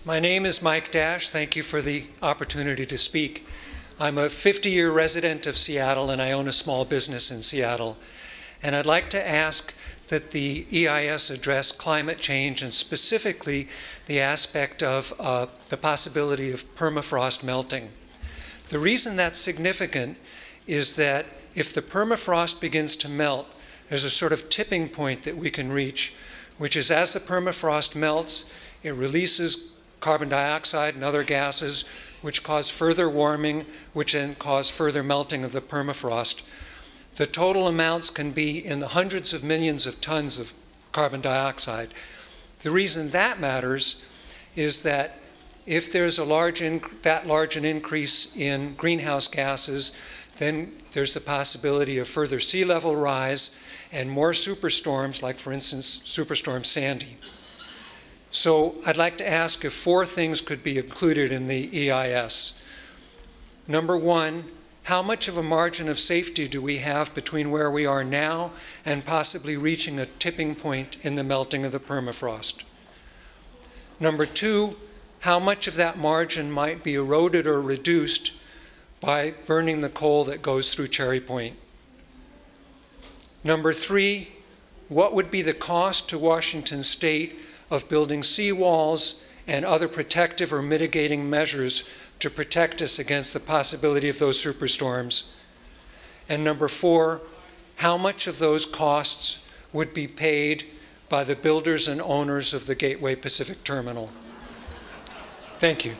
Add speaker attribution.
Speaker 1: My name is Mike Dash. Thank you for the opportunity to speak. I'm a 50-year resident of Seattle, and I own a small business in Seattle. And I'd like to ask that the EIS address climate change, and specifically the aspect of the possibility of permafrost melting. The reason that's significant is that if the permafrost begins to melt, there's a sort of tipping point that we can reach, which is as the permafrost melts, it releases carbon dioxide and other gases, which cause further warming, which then cause further melting of the permafrost. The total amounts can be in the hundreds of millions of tons of carbon dioxide. The reason that matters is that if there's that large an increase in greenhouse gases, then there's the possibility of further sea level rise and more superstorms, like for instance, Superstorm Sandy. So I'd like to ask if 4 things could be included in the EIS. Number 1, how much of a margin of safety do we have between where we are now and possibly reaching a tipping point in the melting of the permafrost? Number 2, how much of that margin might be eroded or reduced by burning the coal that goes through Cherry Point? Number 3, what would be the cost to Washington State of building seawalls and other protective or mitigating measures to protect us against the possibility of those superstorms? And number 4, how much of those costs would be paid by the builders and owners of the Gateway Pacific Terminal? Thank you.